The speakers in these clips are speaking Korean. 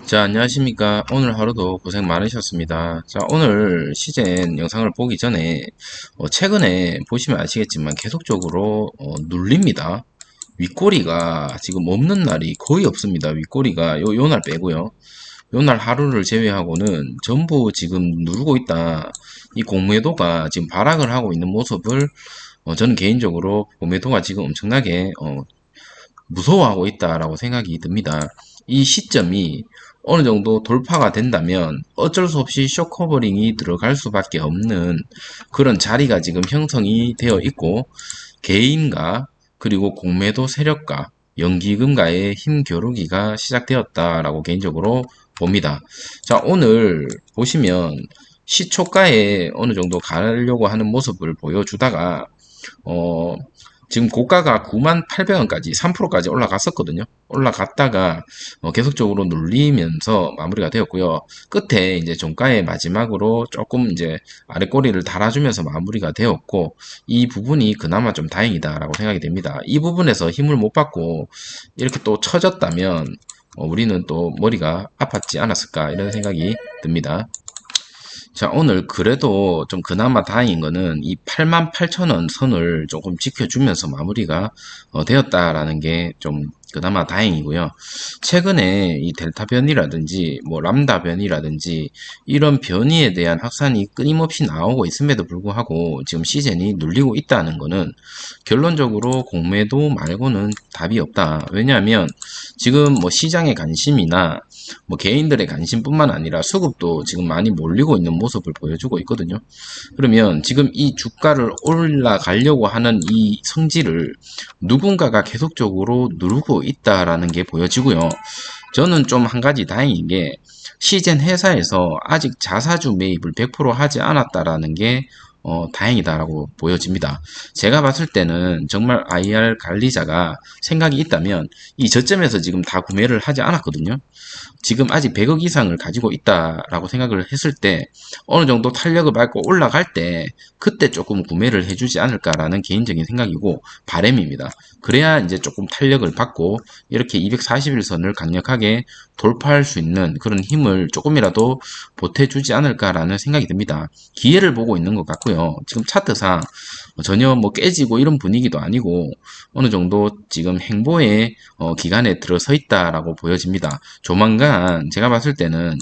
자, 안녕하십니까. 오늘 하루도 고생 많으셨습니다. 자, 오늘 시즌 영상을 보기 전에, 최근에 보시면 아시겠지만 계속적으로, 눌립니다. 윗꼬리가 지금 없는 날이 거의 없습니다. 윗꼬리가 요 날 빼고요. 요 날 하루를 제외하고는 전부 지금 누르고 있다. 이 공매도가 지금 발악을 하고 있는 모습을, 저는 개인적으로 공매도가 지금 엄청나게, 무서워하고 있다라고 생각이 듭니다. 이 시점이 어느 정도 돌파가 된다면 어쩔 수 없이 쇼커버링이 들어갈 수밖에 없는 그런 자리가 지금 형성이 되어 있고, 개인과 그리고 공매도 세력과 연기금과의 힘 겨루기가 시작되었다라고 개인적으로 봅니다. 자, 오늘 보시면 시초가에 어느 정도 가려고 하는 모습을 보여주다가 어, 지금 고가가 98,000원까지 3%까지 올라갔었거든요. 올라갔다가 계속적으로 눌리면서 마무리가 되었고요. 끝에 이제 종가의 마지막으로 조금 이제 아래 꼬리를 달아주면서 마무리가 되었고, 이 부분이 그나마 좀 다행이다라고 생각이 됩니다. 이 부분에서 힘을 못 받고 이렇게 또 처졌다면 우리는 또 머리가 아팠지 않았을까 이런 생각이 듭니다. 자, 오늘 그래도 좀 그나마 다행인 거는 이 88,000원 선을 조금 지켜주면서 마무리가 되었다라는 게 좀 그나마 다행이고요. 최근에 이 델타 변이라든지 뭐 람다 변이라든지 이런 변이에 대한 확산이 끊임없이 나오고 있음에도 불구하고 지금 시즌이 눌리고 있다는 거는 결론적으로 공매도 말고는 답이 없다. 왜냐하면 지금 뭐 시장의 관심이나 뭐 개인들의 관심뿐만 아니라 수급도 지금 많이 몰리고 있는 모습을 보여주고 있거든요. 그러면 지금 이 주가를 올라가려고 하는 이 성질을 누군가가 계속적으로 누르고 있다라는 게 보여지고요. 저는 좀 한 가지 다행인 게 시젠 회사에서 아직 자사주 매입을 100% 하지 않았다라는 게 다행이다라고 보여집니다. 제가 봤을 때는 정말 IR 관리자가 생각이 있다면 이 저점에서 지금 다 구매를 하지 않았거든요. 지금 아직 100억 이상을 가지고 있다라고 생각을 했을 때 어느 정도 탄력을 밟고 올라갈 때 그때 조금 구매를 해주지 않을까라는 개인적인 생각이고 바람입니다. 그래야 이제 조금 탄력을 받고 이렇게 241선을 강력하게 돌파할 수 있는 그런 힘을 조금이라도 보태주지 않을까라는 생각이 듭니다. 기회를 보고 있는 것 같고요. 지금 차트상 전혀 뭐 깨지고 이런 분위기도 아니고 어느 정도 지금 행보의 기간에 들어서 있다라고 보여집니다. 조만간 제가 봤을 때는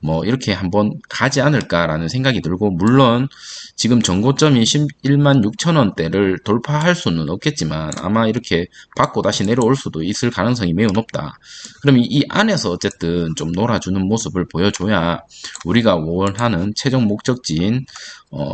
뭐 이렇게 한번 가지 않을까라는 생각이 들고, 물론 지금 전고점이 11만 6천 원대를 돌파할 수는 없겠지만 아마 이렇게 받고 다시 내려올 수도 있을 가능성이 매우 높다. 그럼 이 안에서 어쨌든 좀 놀아주는 모습을 보여줘야 우리가 원하는 최종 목적지인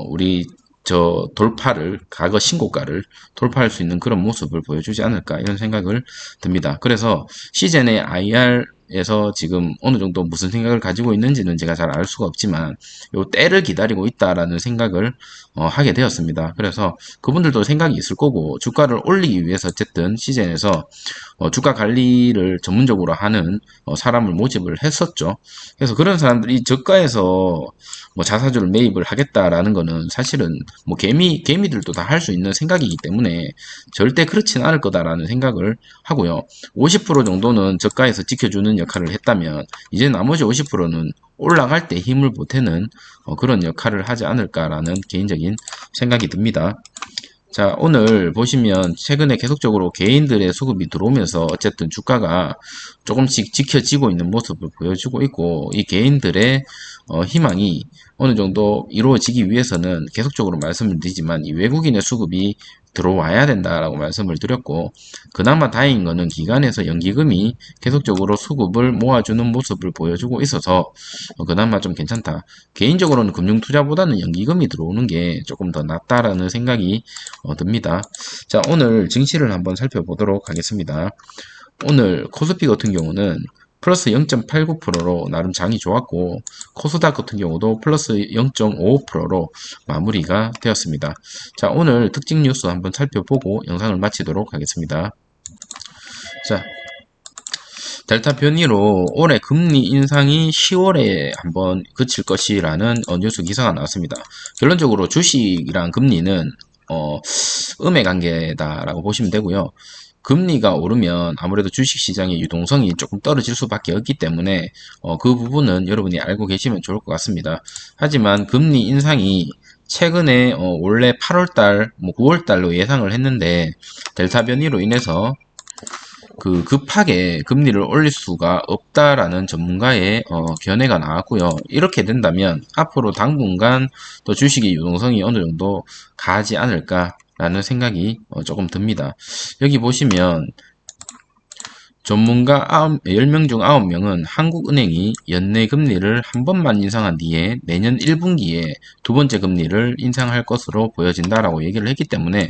우리 저 돌파를, 과거 신고가를 돌파할 수 있는 그런 모습을 보여주지 않을까 이런 생각을 듭니다. 그래서 시즌의 IR에서 지금 어느 정도 무슨 생각을 가지고 있는지는 제가 잘 알 수가 없지만 요 때를 기다리고 있다라는 생각을 하게 되었습니다. 그래서 그분들도 생각이 있을 거고, 주가를 올리기 위해서 어쨌든 시즌에서 주가 관리를 전문적으로 하는 사람을 모집을 했었죠. 그래서 그런 사람들이 저가에서 뭐 자사주를 매입을 하겠다라는 거는 사실은 뭐 개미들도 다 할 수 있는 생각이기 때문에 절대 그렇지는 않을 거다라는 생각을 하고요. 50% 정도는 저가에서 지켜주는 역할을 했다면 이제 나머지 50%는 올라갈 때 힘을 보태는 그런 역할을 하지 않을까라는 개인적인 생각이 듭니다. 자, 오늘 보시면 최근에 계속적으로 개인들의 수급이 들어오면서 어쨌든 주가가 조금씩 지켜지고 있는 모습을 보여주고 있고, 이 개인들의 희망이 어느 정도 이루어지기 위해서는 계속적으로 말씀을 드리지만 이 외국인의 수급이 들어와야 된다라고 말씀을 드렸고, 그나마 다행인 거는 기관에서 연기금이 계속적으로 수급을 모아주는 모습을 보여주고 있어서 그나마 좀 괜찮다. 개인적으로는 금융투자보다는 연기금이 들어오는 게 조금 더 낫다라는 생각이 듭니다. 자, 오늘 증시를 한번 살펴보도록 하겠습니다. 오늘 코스피 같은 경우는 플러스 0.89%로 나름 장이 좋았고, 코스닥 같은 경우도 플러스 0.55%로 마무리가 되었습니다. 자, 오늘 특징 뉴스 한번 살펴보고 영상을 마치도록 하겠습니다. 자, 델타 변이로 올해 금리 인상이 10월에 한번 그칠 것이라는 뉴스 기사가 나왔습니다. 결론적으로 주식이랑 금리는 음의 관계다라고 보시면 되고요. 금리가 오르면 아무래도 주식시장의 유동성이 조금 떨어질 수밖에 없기 때문에 그 부분은 여러분이 알고 계시면 좋을 것 같습니다. 하지만 금리 인상이 최근에 원래 8월달, 뭐 9월달로 예상을 했는데 델타 변이로 인해서 급하게 금리를 올릴 수가 없다라는 전문가의 견해가 나왔고요. 이렇게 된다면 앞으로 당분간 또 주식의 유동성이 어느 정도 가지 않을까라는 생각이 조금 듭니다. 여기 보시면 전문가 10명 중 9명은 한국은행이 연내 금리를 한 번만 인상한 뒤에 내년 1분기에 두 번째 금리를 인상할 것으로 보여진다라고 얘기를 했기 때문에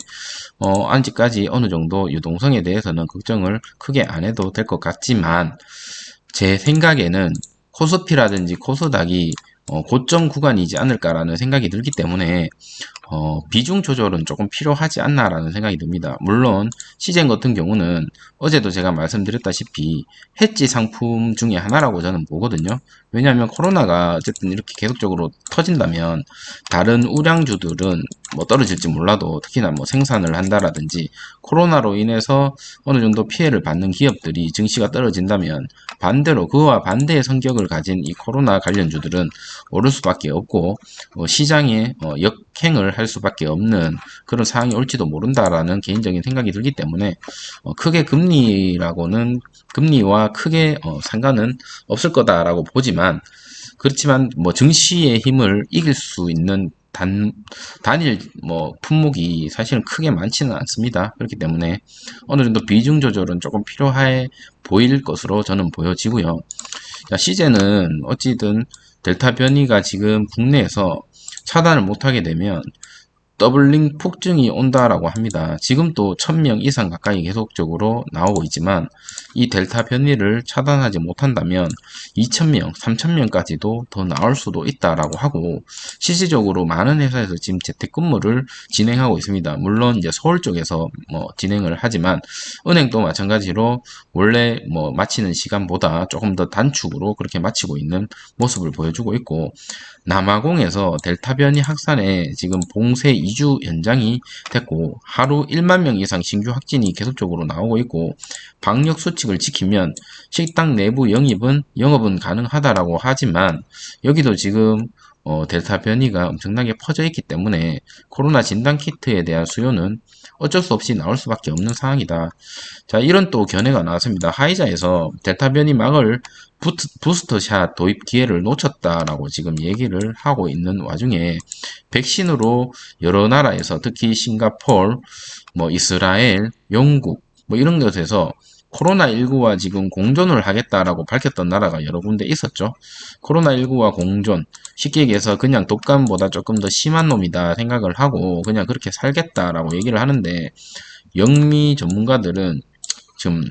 아직까지 어느 정도 유동성에 대해서는 걱정을 크게 안 해도 될 것 같지만 제 생각에는 코스피라든지 코스닥이 고점 구간이지 않을까라는 생각이 들기 때문에 비중 조절은 조금 필요하지 않나라는 생각이 듭니다. 물론 시젠 같은 경우는 어제도 제가 말씀드렸다시피 해지 상품 중에 하나라고 저는 보거든요. 왜냐하면 코로나가 어쨌든 이렇게 계속적으로 터진다면 다른 우량주들은 뭐 떨어질지 몰라도 특히나 뭐 생산을 한다라든지 코로나로 인해서 어느 정도 피해를 받는 기업들이 증시가 떨어진다면 반대로 그와 반대의 성격을 가진 이 코로나 관련주들은 오를 수밖에 없고 시장에 역행을 할 수밖에 없는 그런 상황이 올지도 모른다라는 개인적인 생각이 들기 때문에 크게 금리와 크게 상관은 없을 거다라고 보지만 그렇지만 뭐 증시의 힘을 이길 수 있는 단일 품목이 사실은 크게 많지는 않습니다. 그렇기 때문에 어느 정도 비중 조절은 조금 필요해 보일 것으로 저는 보여지고요. 시제는 어찌든 델타 변이가 지금 국내에서 차단을 못하게 되면 더블링 폭증이 온다라고 합니다. 지금 또 1000명 이상 가까이 계속적으로 나오고 있지만 이 델타 변이를 차단하지 못한다면 2000명, 3000명까지도 더 나올 수도 있다라고 하고 실질적으로 많은 회사에서 지금 재택근무를 진행하고 있습니다. 물론 이제 서울 쪽에서 진행을 하지만 은행도 마찬가지로 원래 마치는 시간보다 조금 더 단축으로 그렇게 마치고 있는 모습을 보여주고 있고 남아공에서 델타 변이 확산에 지금 봉쇄 2주 연장이 됐고 하루 1만 명 이상 신규 확진이 계속적으로 나오고 있고 방역 수칙을 지키면 식당 내부 영업은 가능하다라고 하지만 여기도 지금 델타 변이가 엄청나게 퍼져 있기 때문에 코로나 진단 키트에 대한 수요는 어쩔 수 없이 나올 수밖에 없는 상황이다. 자, 이런 또 견해가 나왔습니다. 화이자에서 델타 변이 막을 부스터샷 도입 기회를 놓쳤다라고 지금 얘기를 하고 있는 와중에 백신으로 여러 나라에서 특히 싱가폴, 이스라엘, 영국 이런 곳에서 코로나19와 지금 공존을 하겠다라고 밝혔던 나라가 여러 군데 있었죠. 코로나19와 공존, 쉽게 얘기해서 그냥 독감보다 조금 더 심한 놈이다 생각을 하고 그냥 그렇게 살겠다라고 얘기를 하는데 영미 전문가들은 지금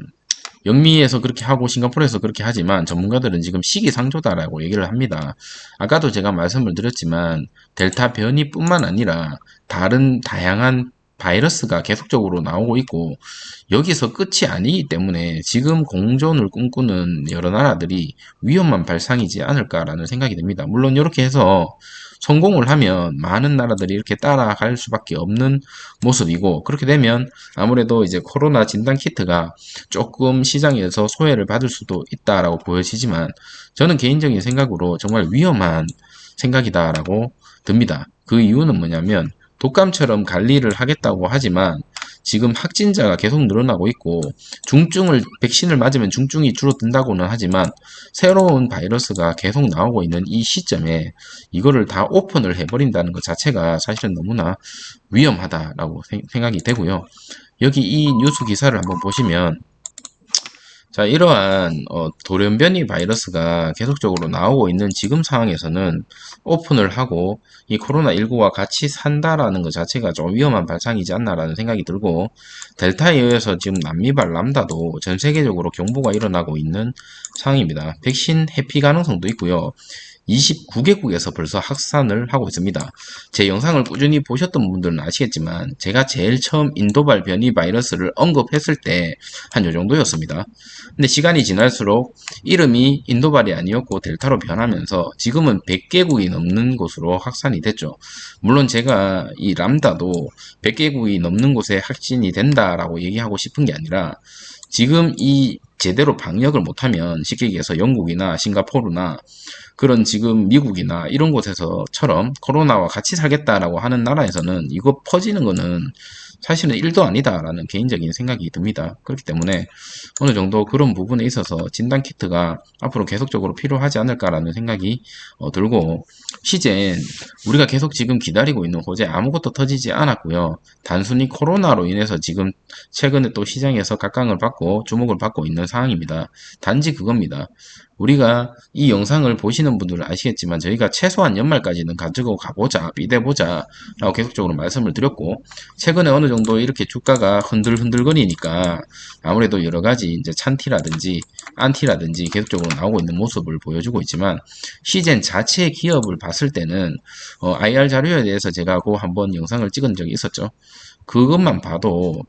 영미에서 그렇게 하고 싱가포르에서 그렇게 하지만 전문가들은 지금 시기상조다라고 얘기를 합니다. 아까도 제가 말씀을 드렸지만 델타 변이뿐만 아니라 다른 다양한 바이러스가 계속적으로 나오고 있고 여기서 끝이 아니기 때문에 지금 공존을 꿈꾸는 여러 나라들이 위험한 발상이지 않을까라는 생각이 듭니다. 물론 이렇게 해서 성공을 하면 많은 나라들이 이렇게 따라갈 수밖에 없는 모습이고 그렇게 되면 아무래도 이제 코로나 진단 키트가 조금 시장에서 소외를 받을 수도 있다라고 보여지지만 저는 개인적인 생각으로 정말 위험한 생각이다라고 듭니다. 그 이유는 뭐냐면 독감처럼 관리를 하겠다고 하지만 지금 확진자가 계속 늘어나고 있고 백신을 맞으면 중증이 줄어든다고는 하지만 새로운 바이러스가 계속 나오고 있는 이 시점에 이거를 다 오픈을 해버린다는 것 자체가 사실은 너무나 위험하다라고 생각이 되고요. 여기 이 뉴스 기사를 한번 보시면 자, 이러한 돌연변이 바이러스가 계속적으로 나오고 있는 지금 상황에서는 오픈을 하고 이 코로나19와 같이 산다라는 것 자체가 좀 위험한 발상이지 않나라는 생각이 들고 델타에 의해서 지금 남미발 람다도 전 세계적으로 경보가 일어나고 있는 상황입니다. 백신 회피 가능성도 있고요. 29개국에서 벌써 확산을 하고 있습니다. 제 영상을 꾸준히 보셨던 분들은 아시겠지만 제가 제일 처음 인도발 변이 바이러스를 언급했을 때 한 요 정도였습니다. 근데 시간이 지날수록 이름이 인도발이 아니었고 델타로 변하면서 지금은 100개국이 넘는 곳으로 확산이 됐죠. 물론 제가 이 람다도 100개국이 넘는 곳에 확진이 된다라고 얘기하고 싶은 게 아니라 지금 이 제대로 방역을 못하면 쉽게 얘기해서 영국이나 싱가포르나 그런 지금 미국이나 이런 곳에서처럼 코로나와 같이 살겠다라고 하는 나라에서는 이거 퍼지는 거는 사실은 1도 아니다라는 개인적인 생각이 듭니다. 그렇기 때문에 어느 정도 그런 부분에 있어서 진단키트가 앞으로 계속적으로 필요하지 않을까라는 생각이 들고, 시젠 우리가 계속 지금 기다리고 있는 호재 아무것도 터지지 않았고요. 단순히 코로나로 인해서 지금 최근에 또 시장에서 각광을 받고 주목을 받고 있는 상황입니다. 단지 그겁니다. 우리가 이 영상을 보시는 분들은 아시겠지만 저희가 최소한 연말까지는 가지고 가보자, 믿어보자 라고 계속적으로 말씀을 드렸고, 최근에 어느 정도 이렇게 주가가 흔들흔들거리니까 아무래도 여러 가지 이제 찬티라든지 안티라든지 계속적으로 나오고 있는 모습을 보여주고 있지만, 시젠 자체의 기업을 봤을 때는 IR 자료에 대해서 제가 그 한번 영상을 찍은 적이 있었죠. 그것만 봐도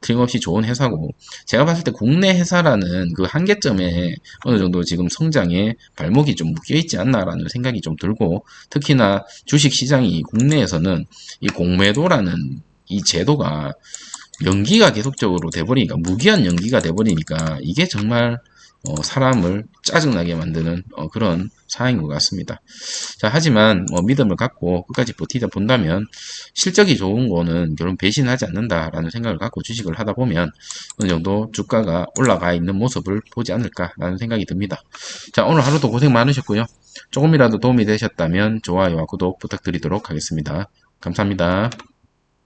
틀림없이 좋은 회사고, 제가 봤을 때 국내 회사라는 그 한계점에 어느 정도 지금 성장에 발목이 좀 묶여 있지 않나라는 생각이 좀 들고, 특히나 주식 시장이 국내에서는 이 공매도라는 이 제도가 연기가 계속적으로 돼버리니까, 무기한 연기가 돼버리니까 이게 정말 사람을 짜증나게 만드는 그런 상황인 것 같습니다. 자, 하지만 믿음을 갖고 끝까지 버티다 본다면 실적이 좋은 거는 결론 배신하지 않는다라는 생각을 갖고 주식을 하다 보면 어느 정도 주가가 올라가 있는 모습을 보지 않을까라는 생각이 듭니다. 자, 오늘 하루도 고생 많으셨고요. 조금이라도 도움이 되셨다면 좋아요와 구독 부탁드리도록 하겠습니다. 감사합니다.